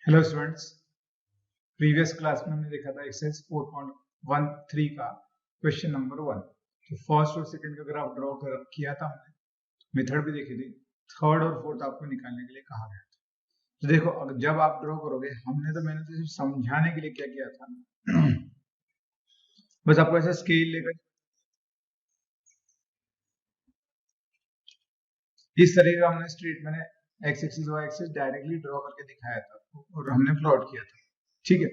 Hello students, previous class में हमने देखा था एक्सरसाइज 4.13 का क्वेश्चन नंबर 1। तो फर्स्ट और सेकंड का ग्राफ ड्रॉ किया था हमने, मेथड भी देखी थी। थर्ड और फोर्थ आपको निकालने के लिए कहा गया था। तो देखो, अगर जब आप ड्रॉ करोगे, मैंने तो सिर्फ समझाने के लिए क्या किया था बस आपको ऐसा स्केल लेकर इस तरीके का हमने स्ट्रेट मैंने x axis y axis directly draw करके दिखाया था और हमने प्लॉट किया था, ठीक है।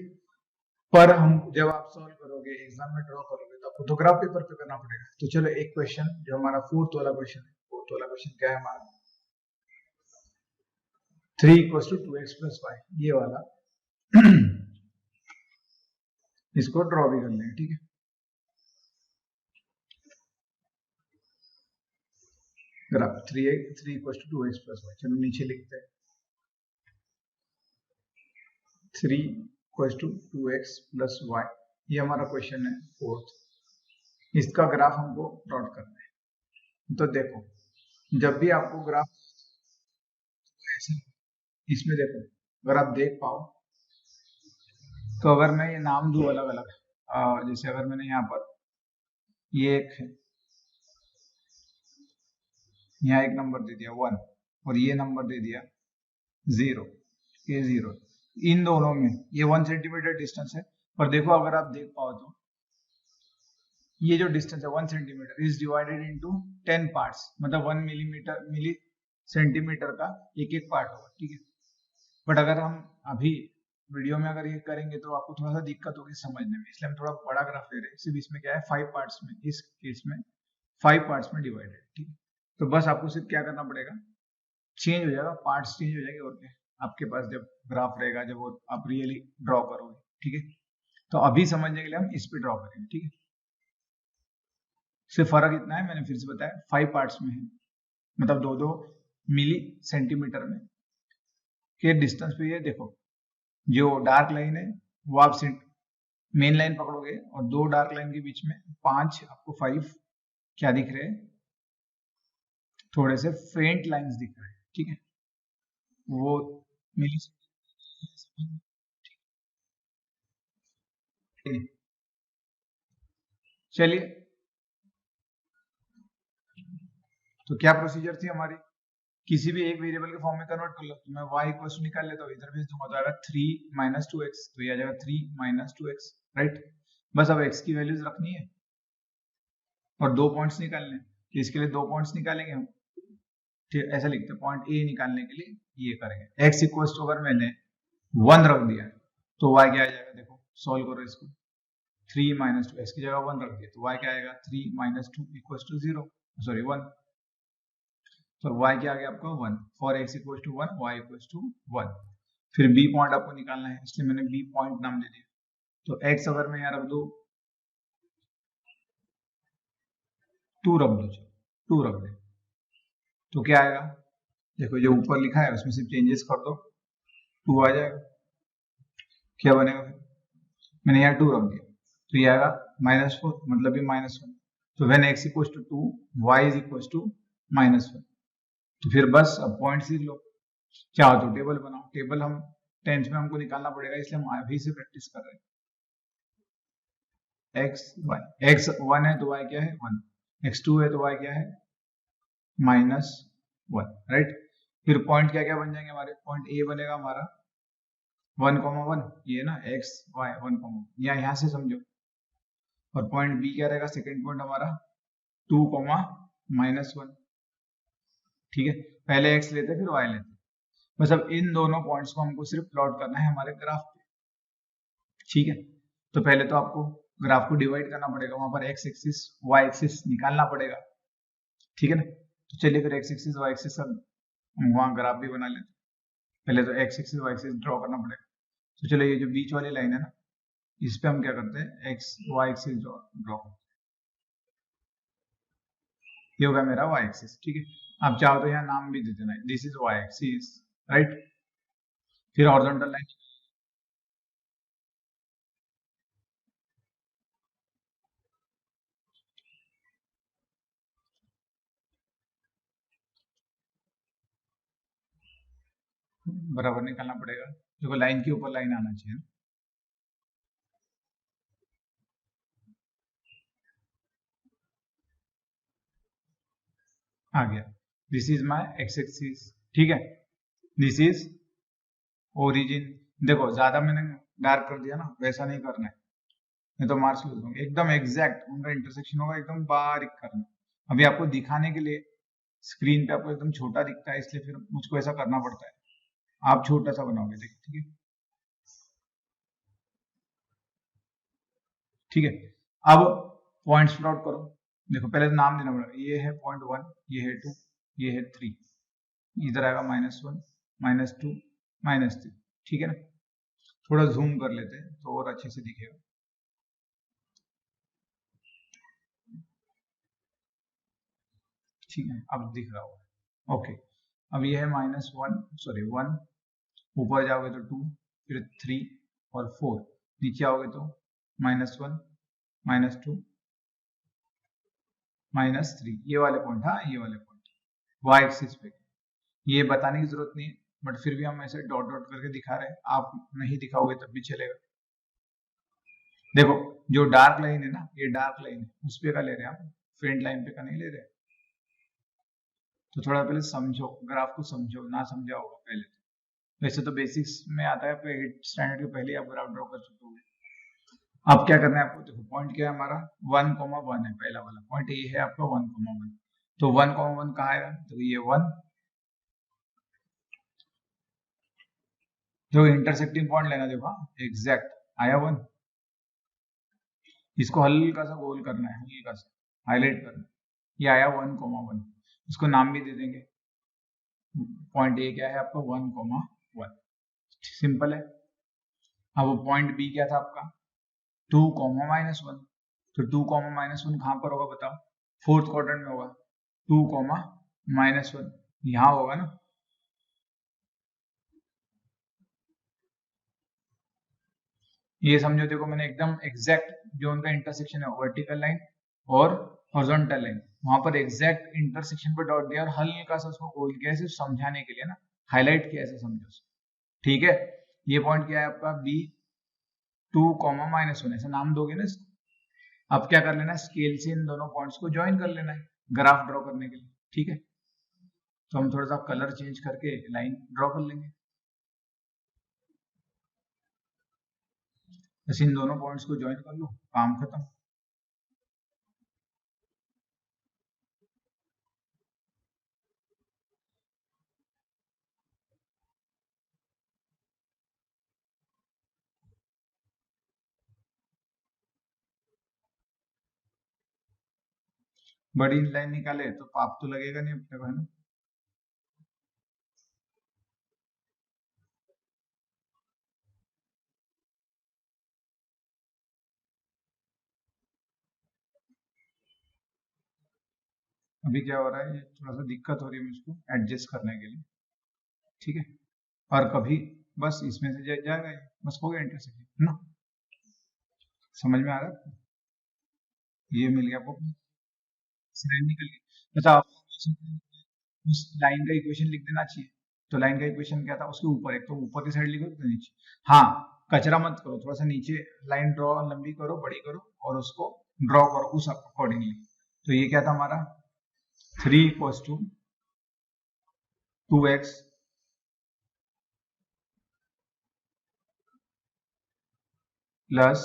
पर हम जब आप सॉल्व करोगे, एग्जाम में ड्रॉ करोगे, तो आपको तो ग्राफ पेपर पे करना पड़ेगा। तो चलो एक क्वेश्चन जो हमारा फोर्थ वाला क्वेश्चन है, फोर्थ वाला क्वेश्चन क्या है हमारा, 3 = 2x + y, ये वाला इसको ड्रॉ भी कर लेंगे, ठीक है। ग्राफ 3 = 2x + y, चलो नीचे लिखते हैं 3 = 2x + y, ये हमारा क्वेश्चन है फोर्थ। इसका ग्राफ हमको प्लॉट करना है। तो देखो, जब भी आपको ग्राफ ऐसे, इसमें देखो, अगर आप देख पाओ तो अगर मैं ये नाम दूं अलग अलग, जैसे अगर मैंने यहाँ पर ये एक है, यहाँ एक नंबर दे दिया 1 और ये नंबर दे दिया 0, ये 0, इन दोनों में ये 1 सेंटीमीटर डिस्टेंस है। पर देखो, अगर आप देख पाओ तो ये जो डिस्टेंस है 1 centimetre is divided into 10 parts, मतलब 1 मिली सेंटीमीटर का एक एक पार्ट होगा, ठीक है। बट अगर हम अभी वीडियो में अगर ये करेंगे तो आपको थोड़ा सा दिक्कत होगी समझने में, इसलिए हम थोड़ा बड़ा ग्राफ ले रहे हैं। सिर्फ इसमें क्या है, 5 पार्ट्स में, इस केस में 5 पार्ट्स में डिवाइडेड, ठीक है। तो बस आपको सिर्फ क्या करना पड़ेगा, चेंज हो जाएगा, पार्ट्स चेंज हो जाएंगे, और क्या आपके पास जब ग्राफ रहेगा, जब वो आप रियली ड्रॉ करोगे, ठीक है। तो अभी समझने के लिए हम इस पे ड्रॉ करेंगे, ठीक है। सिर्फ फर्क इतना है, मैंने फिर से बताया, 5 पार्ट्स में है, मतलब 2-2 मिली सेंटीमीटर में के डिस्टेंस पे। ये देखो, जो डार्क लाइन है वो आप मेन लाइन पकड़ोगे और दो डार्क लाइन के बीच में 5, आपको 5 क्या दिख रहे हैं, थोड़े से फेंट लाइंस दिख रहे हैं, ठीक है। वो मिली, चलिए, तो क्या प्रोसीजर थी हमारी, किसी भी एक वेरिएबल के फॉर्म में कन्वर्ट कर लो। तो मैं y इक्वल टू निकाल लेता हूँ, इधर भेज दूंगा तो आएगा 3 - 2x, तो ये आ जाएगा 3 - 2x, राइट। बस अब x की वैल्यूज रखनी है और दो पॉइंट्स निकालने हैं, तो इसके लिए दो पॉइंट्स निकालेंगे हम, ठीक, ऐसा लिखते हैं। पॉइंट ए निकालने के लिए ये करेंगे। x इक्वल टू अगर मैंने 1 रख दिया तो y क्या आ जाएगा, देखो सॉल्व करो इसको, 3 - 2, x की जगह 1 रख दिया तो y क्या आएगा, 3 - 2 = 0, सॉरी 1। तो y क्या आ गया आपका 1, फॉर x = 1, y = 1। फिर b पॉइंट आपको निकालना है, इसलिए मैंने b पॉइंट नाम दे दिया। तो x अगर मैं यहाँ रख दू, 2 रख दो, 2 रख दे, तो क्या आएगा, देखो जो ऊपर लिखा है उसमें सिर्फ चेंजेस कर दो, 2 आ जाएगा। क्या बनेगा, फिर मैंने यहाँ 2 रख दिया तो ये आएगा -4, मतलब ये -1। तो व्हेन x = 2, y = -1। तो फिर बस अब पॉइंट्स लिख लो, चाहो तो टेबल बनाओ। टेबल हम 10th में हमको निकालना पड़ेगा, इसलिए हम अभी से प्रैक्टिस कर रहे हैं। x 1 है तो y क्या है 1, x 2 है तो y क्या है -1, राइट। फिर पॉइंट क्या क्या बन जाएंगे हमारे, पॉइंट a बनेगा हमारा 1,1, ये ना x y 1, यहाँ से समझो। और पॉइंट b क्या रहेगा, सेकंड पॉइंट हमारा 2, -1, ठीक है। पहले x लेते फिर y लेते, बस अब इन दोनों पॉइंट्स को हमको सिर्फ प्लॉट करना है हमारे ग्राफ पे, ठीक है। तो पहले तो आपको ग्राफ को डिवाइड करना पड़ेगा, वहां पर x एक्सिस y एक्सिस निकालना पड़ेगा, ठीक है ना। तो चलिए फिर x एक्सिस y एक्सिस सब वहां ग्राफ भी बना लेते। पहले तो x axis y axis draw करना पड़ेगा। तो चलो, ये जो बीच वाली लाइन है ना, इस पे हम क्या करते हैं, x y एक्सिस ड्रॉ करते हैं। ये होगा मेरा y एक्सिस, ठीक है। आप चाहो तो यहाँ नाम भी दे देना, this is y axis, right. फिर हॉरिजॉन्टल लाइन, बराबर निकालना पड़ेगा, देखो लाइन के ऊपर लाइन आना चाहिए। आ गया, this is my ex axis, ठीक है, दिस इज ओरिजिन। देखो ज्यादा मैंने डार्क कर दिया ना, वैसा नहीं करना है, नहीं तो मार्क्स लूज दूंगा। एकदम एग्जैक्ट उनका इंटरसेक्शन होगा, एकदम बारीक करना। अभी आपको दिखाने के लिए स्क्रीन पे आपको एकदम छोटा दिखता है, इसलिए फिर मुझको ऐसा करना पड़ता है। आप छोटा सा बनाओगे, देखिए, ठीक है, ठीक है। अब पॉइंट्स प्लॉट करो। देखो पहले तो नाम देना पड़ेगा, ये है पॉइंट 1, ये है 2, ये है 3, इधर आएगा -1, -2, -3, ठीक है ना। थोड़ा जूम कर लेते हैं तो और अच्छे से दिखेगा। ठीक है, अब दिख रहा होगा, ओके। अब ये है -1, सॉरी 1, ऊपर जाओगे तो 2, फिर 3 और 4, नीचे आओगे तो -1, -2, -3, ये वाले पॉइंट, हाँ ये वाले पॉइंट वाई एक्सिस पे। ये बताने की जरूरत नहीं है, बट फिर भी हम ऐसे डॉट डॉट करके दिखा रहे हैं, आप नहीं दिखाओगे तब भी चलेगा। देखो जो डार्क लाइन है ना, ये डार्क लाइन है, उस पे का ले रहे हैं आप, फेंट लाइन पे का नहीं ले रहे। तो थोड़ा पहले समझो, ग्राफ को समझो, ना समझा होगा पहले तो। वैसे तो बेसिक्स में आता है, 8th स्टैंडर्ड के पहले आप ग्राफ ड्रॉ कर चुके हो। अब क्या करना है आपको, देखो पॉइंट क्या है हमारा, 1,1 है पहला वाला पॉइंट, ये है आपका 1,1। तो 1,1 कहाँ आएगा, तो ये 1, जो इंटरसेक्टिंग पॉइंट लेना, देखो एग्जैक्ट आया 1, इसको हल्का सा गोल करना है, हल्का सा हाईलाइट करना है, ये आया 1,1, इसको नाम भी दे देंगे। पॉइंट ए क्या है आपका, 1,1, सिंपल है। अब पॉइंट बी क्या था आपका, 2,-1, तो 2,-1 कहाँ पर होगा बताओ, फोर्थ क्वाड्रेंट में होगा, 2,-1 यहाँ होगा ना। ये समझो, देखो मैंने एकदम एग्जैक्ट जो उनका इंटरसेक्शन है, वर्टिकल लाइन और हॉरिजॉन्टल लाइन, वहां पर एग्जैक्ट इंटरसेक्शन पर डॉट दिया और हल्का सा उसको गोल किया, सिर्फ समझाने के लिए ना, हाईलाइट किया, ऐसे समझो, ठीक है। ये पॉइंट क्या है आपका, बी 2,-1, ऐसा नाम दोगे ना इसको। अब क्या कर लेना है, स्केल से इन दोनों पॉइंट्स को ज्वाइन कर लेना है ग्राफ ड्रॉ करने के लिए, ठीक है। तो हम थोड़ा सा कलर चेंज करके लाइन ड्रॉ कर लेंगे, बस इन दोनों पॉइंट्स को ज्वाइन कर लो, काम खत्म। बड़ी लाइन निकाले तो पाप तो लगेगा नहीं अपने को, है ना। अभी क्या हो रहा है, ये थोड़ा सा दिक्कत हो रही है मुझको एडजस्ट करने के लिए, ठीक है। और कभी बस इसमें से जाएगा ये, बस हो गया इंटरसेक्शन ना, समझ में आ रहा है। ये मिल गया आपको, लाइन निकल गई। अच्छा उस लाइन का इक्वेशन लिख देना चाहिए। तो लाइन का इक्वेशन क्या था, उसके ऊपर एक तो ऊपर की साइड लिखो तो नीचे, हाँ कचरा मत करो, थोड़ा सा नीचे लाइन ड्रॉ, लंबी करो, बड़ी करो, और उसको ड्रॉ करो उस अकॉर्डिंगली। तो ये क्या था हमारा, 3 = 2x प्लस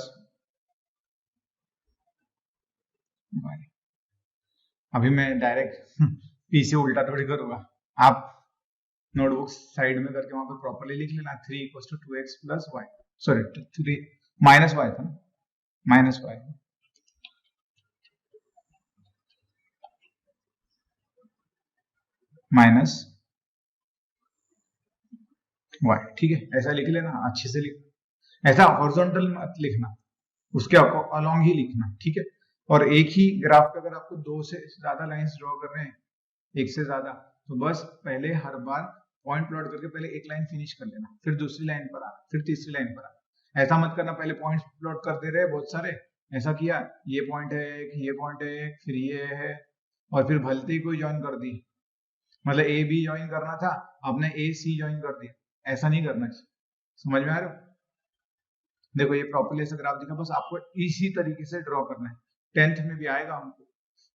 y। अभी मैं डायरेक्ट पी से उल्टा थोड़ी करूंगा, आप नोटबुक साइड में करके वहां पर प्रॉपरली लिख लेना, 3 = 2x plus y, sorry 3 minus y था ना, माइनस y माइनस y, ठीक है, ऐसा लिख लेना, अच्छे से लिख, ऐसा हॉरिजॉन्टल मत लिखना, उसके अलोंग ही लिखना, ठीक है। और एक ही ग्राफ पे अगर आपको 2 से ज्यादा लाइंस ड्रॉ कर रहे हैं, एक से ज्यादा, तो बस पहले हर बार पॉइंट प्लॉट करके पहले एक लाइन फिनिश कर लेना, फिर दूसरी लाइन पर आना, फिर तीसरी लाइन पर आना। ऐसा मत करना पहले पॉइंट्स प्लॉट करते रहे बहुत सारे, ऐसा किया, ये पॉइंट है एक, ये पॉइंट है एक, फिर ये है, और फिर भलते ही कोई ज्वाइन कर दी, मतलब ए बी ज्वाइन करना था, आपने ए सी ज्वाइन कर दिया, ऐसा नहीं करना है। समझ में आ रहा है? देखो ये प्रॉपर्ली ऐसा ग्राफ दिखा, बस आपको इसी तरीके से ड्रॉ करना है। 10th में भी आएगा हमको,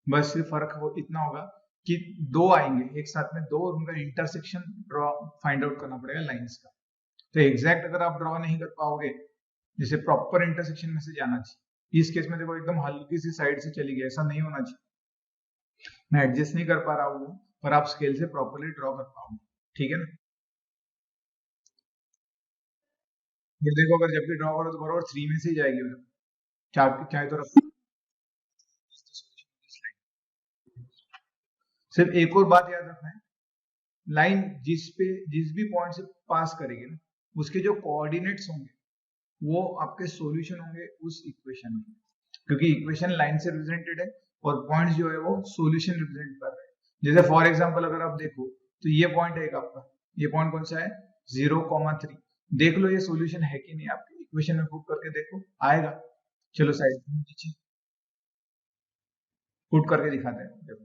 बस सिर्फ फर्क वो इतना होगा कि दो आएंगे एक साथ में, दो और उनका इंटरसेक्शन ड्रॉ फाइंड आउट करना पड़ेगा लाइंस का। तो एग्जैक्ट अगर आप ड्रॉ नहीं कर पाओगे, जैसे प्रॉपर इंटरसेक्शन में से जाना चाहिए, इस केस में देखो एकदम हल्की सी साइड से चली गई, ऐसा नहीं होना चाहिए। मैं एडजस्ट नहीं कर पा रहा हूँ, पर आप स्केल से प्रॉपरली ड्रॉ कर पाओगे, ठीक है ना। फिर देखो अगर जब भी ड्रॉ करो तो बराबर 3 में से ही जाएगी उधर, चाहे तो रखो। सिर्फ एक और बात याद रखना है, लाइन जिस भी पॉइंट से पास करेगी ना, उसके जो कोऑर्डिनेट्स होंगे वो आपके सॉल्यूशन होंगे उस इक्वेशन के, क्योंकि इक्वेशन लाइन से रिप्रेजेंटेड है और पॉइंट्स जो है वो सॉल्यूशन रिप्रेजेंट कर रहे हैं। जैसे फॉर एग्जांपल अगर आप देखो तो ये पॉइंट है एक आपका, ये पॉइंट कौन सा है 0,3, देख लो ये सॉल्यूशन है कि नहीं, आपके इक्वेशन में पुट करके देखो आएगा। चलो साइड नीचे पुट करके दिखाते हैं। देखो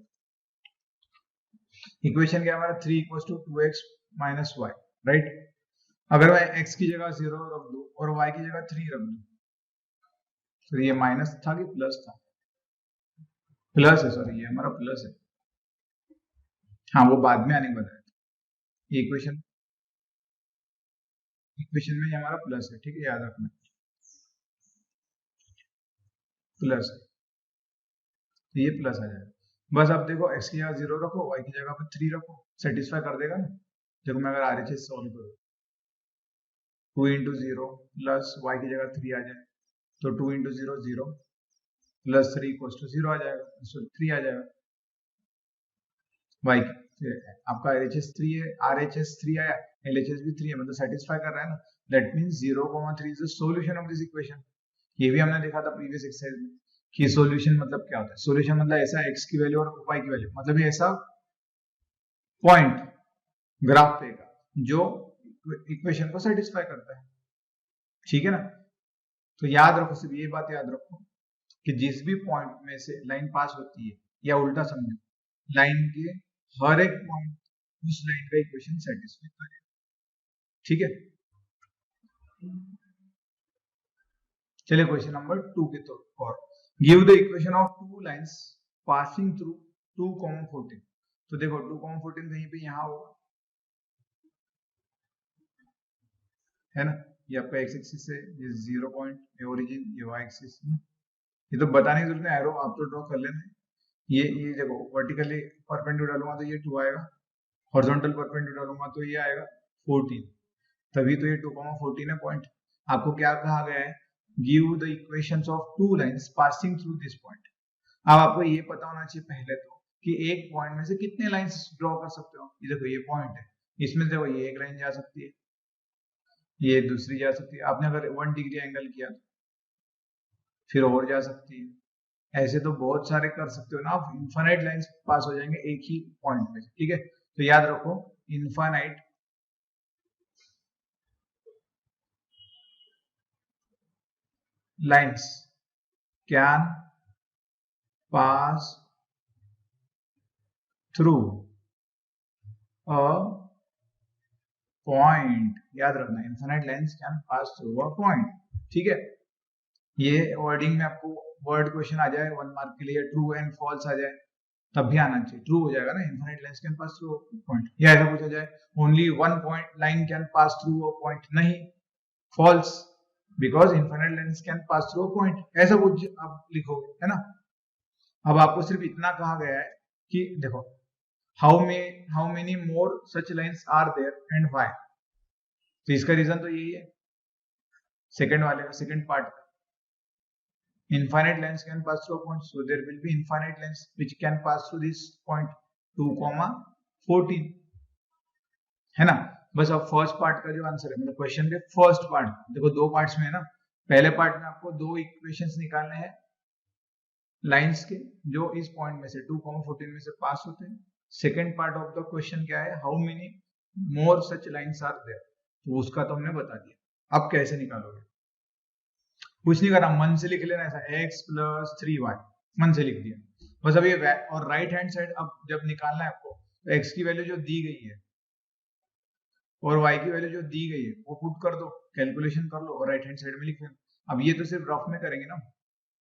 इक्वेशन क्या है हमारा, 3 = 2x - y, राइट। अगर मैं x की जगह 0 रख दूं और y की जगह 3 रख दूं, तो ये माइनस था कि प्लस था? प्लस है, सॉरी ये हमारा प्लस है। हाँ वो बाद में आने के बताया, ये इक्वेशन में ये हमारा प्लस है, ठीक है, याद रखना प्लस है, तो ये प्लस आ जाएगा। बस अब देखो x की जगह 0 रखो, y की जगह पर 3 रखो, सेटिस्फाई कर देगा ना। देखो मैं अगर RHS सॉल्व करूँ, 2 × 0 प्लस y की जगह 3 आ जाए, तो 2 × 0 0 प्लस 3 = 0 आ जाएगा, सो 3 आ जाएगा y की। आपका RHS 3 है, RHS 3 आया, LHS भी 3 है, मतलब सेटिस्फाई कर रहा है ना। That means 0,3 is the solution of this equation. ये भी हमने देखा था प्रीवियस एक्सरसाइज में कि सॉल्यूशन मतलब क्या होता है। सॉल्यूशन मतलब ऐसा x की वैल्यू और y की वैल्यू, मतलब ये ऐसा पॉइंट ग्राफ पे का जो इक्वेशन को सेटिस्फाई करता है, ठीक है ना। तो याद रखो, सिर्फ ये बात याद रखो कि जिस भी पॉइंट में से लाइन पास होती है, या उल्टा समझो, लाइन के हर एक पॉइंट उस लाइन का इक्वेशन सेटिस्फाई करेगा, ठीक है। चलिए क्वेश्चन नंबर 2 के तो और give the equation of two lines passing through 2,14। तो देखो 2,14 कहीं पे यहाँ होगा, है ना, ये आपका x एक्सिस है, ये 0 पॉइंट, ये ओरिजिन, ये y एक्सिस। ये तो बताने की जरूरत नहीं, एरो आप तो ड्रॉ कर लेना। ये देखो वर्टिकली परपेंडिकुलर डालूंगा तो ये 2 आएगा, हॉरिजॉन्टल परपेंडिकुलर डालूंगा तो ये आएगा 14, तभी तो ये 2,14 है पॉइंट। आपको क्या कहा गया है, give the equations of two lines passing through this point. अब आपको ये पता होना चाहिए पहले तो कि एक पॉइंट में से कितने लाइंस ड्रॉ कर सकते हो। ये देखो ये पॉइंट है, इसमें देखो ये एक लाइन जा सकती है, ये दूसरी जा सकती है, आपने अगर 1 डिग्री एंगल किया तो फिर और जा सकती है। ऐसे तो बहुत सारे कर सकते हो ना आप, इनफाइनाइट लाइंस पास हो जाएंगे एक ही पॉइंट में, ठीक है। तो याद रखो infinite lines can pass through a point. याद रखना infinite lines can pass through a point, ठीक है। ये वर्डिंग में आपको वर्ड क्वेश्चन आ जाए 1 मार्क के लिए, ट्रू एंड फॉल्स आ जाए तब भी आना चाहिए, ट्रू हो जाएगा ना, infinite lines can pass through a point. या ऐसा पूछा जाए only one point line can pass through a point, नहीं, false, because infinite lines can pass through a point, ऐसा कुछ आप लिखोगे, है ना। अब आपको सिर्फ इतना कहा गया है कि देखो how many more such lines are there and why. तो इसका रीजन तो यही है, सेकंड वाले का, सेकंड पार्ट का, infinite lines can pass through a point, so there will be infinite lines which can pass through this point 2,14, है ना। बस अब फर्स्ट पार्ट का जो आंसर है, मतलब क्वेश्चन के फर्स्ट पार्ट, देखो दो पार्ट्स में है ना, पहले पार्ट में आपको दो इक्वेशंस निकालने हैं लाइंस के जो इस पॉइंट में से 2,14 में से पास होते हैं। Second part of the question क्या है, how many more such lines are there, तो उसका तो हमने बता दिया। अब कैसे निकालोगे, कुछ नहीं करना, मन से लिख लेना, ऐसा x + 3y मन से लिख दिया बस। अब ये और राइट हैंड साइड अब जब निकालना है आपको, तो x की वैल्यू जो दी गई है और y की वैल्यू जो दी गई है वो पुट कर दो, कैलकुलेशन कर लो और राइट हैंड साइड में लिख लो। अब ये तो सिर्फ रफ में करेंगे ना,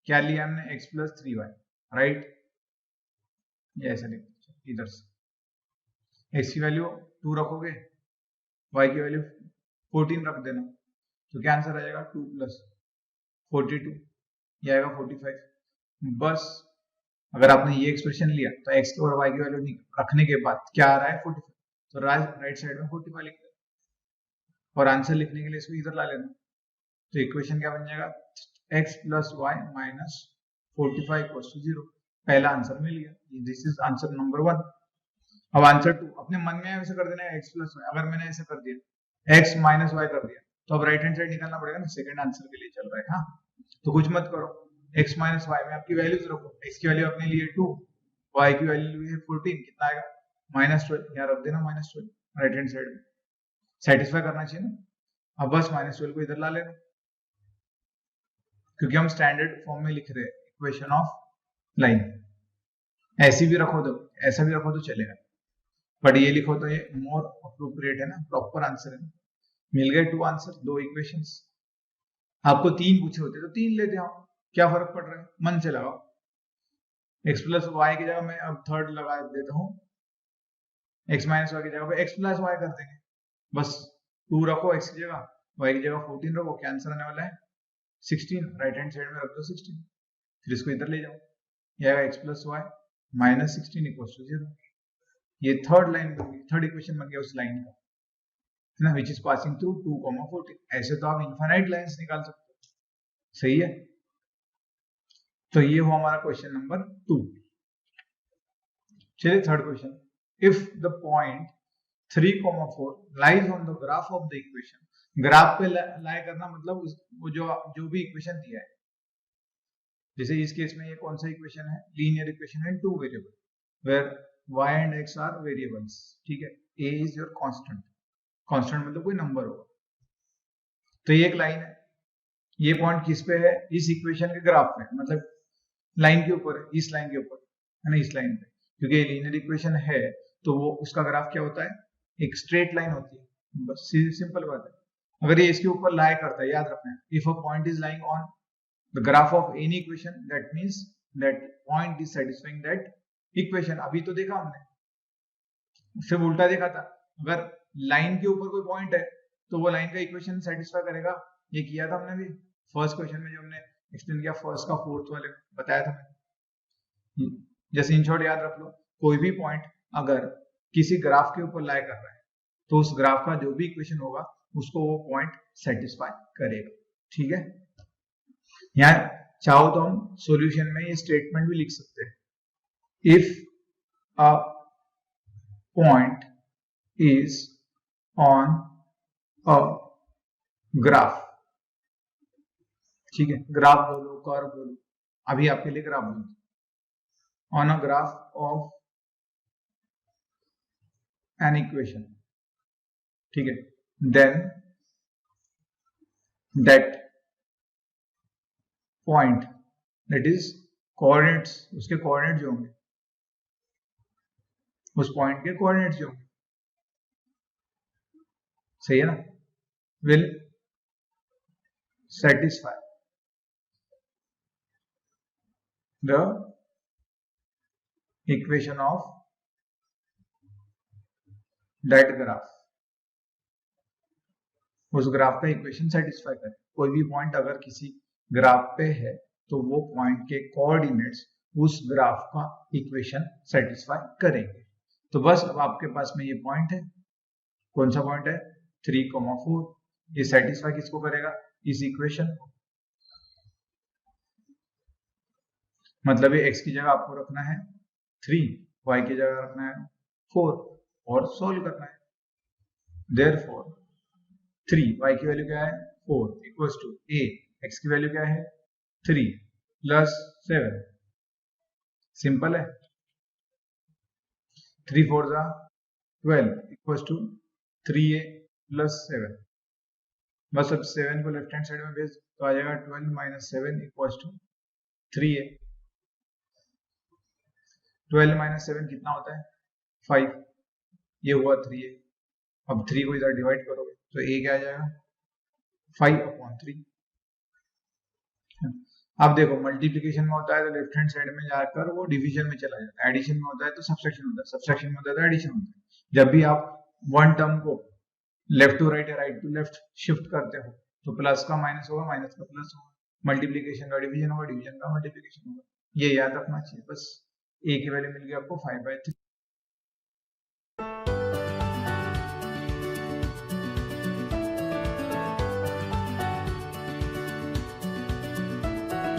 क्या लिया हमने x प्लस 3y, राइट, ये ऐसा लिखो इधर से, x की वैल्यू 2 रखोगे, y की वैल्यू 14 रख देना, तो क्या आंसर आ जाएगा 2 प्लस 42, ये आएगा 45। बस अगर आपने ये एक्सप्रेशन लिया तो x और y की वैल्यू रखने के बाद क्या आ रहा है 45, तो राइट साइड में 45 लिख देना और आंसर लिखने के लिए इसको इधर ला लेना, तो इक्वेशन क्या बन जाएगा x plus y minus 45 equals to 0। पहला आंसर मिल गया, दिस इज आंसर नंबर 1। अब आंसर 2 अपने मन में ऐसे कर देना है x प्लस वाई, अगर मैंने ऐसे कर दिया x माइनस वाई कर दिया तो अब राइट हैंड साइड निकालना पड़ेगा ना, सेकंड आंसर के लिए चल रहा है। हाँ, तो कुछ मत करो, x माइनस वाई में आपकी वैल्यूज रखो, x की वैल्यू अपने लिए 2, y की वैल्यू है 14, कितना आएगा -12, यहाँ रख देना -12 राइट हैंड साइड में, सेटिस्फाई करना चाहिए ना। अब बस -12 को इधर ला लेना, क्योंकि हम स्टैंडर्ड फॉर्म में लिख रहे हैं इक्वेशन ऑफ लाइन। ऐसी भी रखो तो, ऐसा भी रखो तो चलेगा, बट ये लिखो तो ये मोर अप्रोप्रिएट है ना, प्रॉपर आंसर है। मिल गए 2 आंसर, 2 इक्वेशंस। आपको 3 पूछे होते तो 3 लेते हो, क्या फर्क पड़ रहा है, मन से लगाओ। x प्लस वाई की जगह मैं अब थर्ड लगा देता हूँ, x माइनस वाई की जगह पे x प्लस वाई कर देंगे, बस 2 रखो x की जगह, y की जगह 14 रखो, क्या आंसर आने वाला है 16, राइट हैंड साइड में रख दो 16, फिर इसको इधर ले जाओ, ये आएगा x plus y minus 16 equals to 0। ये थर्ड लाइन बन गई, थर्ड इक्वेशन बन गया उस लाइन का, है ना, विच इज पासिंग थ्रू 2,14। ऐसे तो आप इनफाइनाइट लाइंस निकाल सकते हो, सही है। तो ये हुआ हमारा क्वेश्चन नंबर 2। चलिए third question, if the point 3,4 lies on the graph of the equation. Graph पे लाई करना मतलब वो जो भी इक्वेशन दिया है, जैसे इस केस में ये कौन सा इक्वेशन है, लीनियर इक्वेशन है, 2 variable where y and x are variables, ठीक है, a is your constant, constant मतलब कोई नंबर होगा। तो ये एक लाइन है, ये पॉइंट किस पे है, इस इक्वेशन के ग्राफ पे, मतलब लाइन के ऊपर है, इस लाइन के ऊपर है ना, इस लाइन पे, क्योंकि ये लीनियर इक्वेशन है तो वो उसका ग्राफ क्या होता है, एक स्ट्रेट लाइन होती है, बस सिंपल बात है। अगर ये इसके ऊपर लाई करता है, याद रखना है, if a point is lying on the graph of any equation that means that point is satisfying that equation. अभी तो देखा हमने, सिर्फ उल्टा देखा था, अगर लाइन के ऊपर कोई पॉइंट है तो वो लाइन का इक्वेशन सेटिस्फाई करेगा, ये किया था हमने भी फर्स्ट क्वेश्चन में, जो हमने एक्सप्लेन किया फर्स्ट का फोर्थ वाले में बताया था मैंने। जैसे इन शॉर्ट याद रख लो, कोई भी पॉइंट अगर किसी ग्राफ के ऊपर लाई कर रहा है तो उस ग्राफ का जो भी इक्वेशन होगा उसको वो पॉइंट सेटिस्फाई करेगा, ठीक है। यहाँ चाहो तो हम सॉल्यूशन में ये स्टेटमेंट भी लिख सकते हैं, if a point is on a graph, ठीक है, ग्राफ बोलो कर्व बोलो, अभी आपके लिए ग्राफ बोलो, on a graph of an equation, ठीक है, then that point that is coordinates, उसके कोऑर्डिनेट जो होंगे, उस पॉइंट के कोऑर्डिनेट्स जो होंगे, सही है ना, will satisfy the equation of that graph, उस ग्राफ का इक्वेशन सेटिस्फाई करे। कोई भी पॉइंट अगर किसी ग्राफ पे है तो वो पॉइंट के कोऑर्डिनेट्स उस ग्राफ का इक्वेशन सेटिस्फाई करेंगे। तो बस अब आपके पास में ये पॉइंट है, कौन सा पॉइंट है 3,4, ये सेटिस्फाई किसको करेगा, इस इक्वेशन को, मतलब ये x की जगह आपको रखना है 3, y की जगह रखना है 4 और सोल्व करना है। Therefore 3, y की वैल्यू क्या है 4 इक्वल्स टू a, x की वैल्यू क्या है 3 प्लस 7, सिंपल है, 3 4 जा 12 इक्वल्स टू 3a प्लस 7, बस अब 7 को लेफ्ट हैंड साइड में भेज तो आ जाएगा 12 minus 7 equals to 3a। 12 minus 7 कितना होता है 5, ये हुआ 3a, अब 3 को इधर डिवाइड करोगे तो a क्या आ जाएगा 5/3। अब देखो मल्टीप्लिकेशन में होता है तो लेफ्ट हैंड साइड में जाकर वो डिवीजन में चला जाता है, एडिशन में होता है तो सब्सट्रैक्शन होता है, सब्सट्रैक्शन में होता है तो एडिशन होता है। जब भी आप वन टर्म को लेफ्ट टू राइट या राइट टू लेफ्ट शिफ्ट करते हो तो प्लस का माइनस होगा, माइनस का प्लस होगा, मल्टीप्लीकेशन का डिवीजन होगा, डिवीजन का मल्टीप्लीकेशन होगा। ये याद रखना चाहिए बस। a की वैल्यू मिल गई आपको 5/3।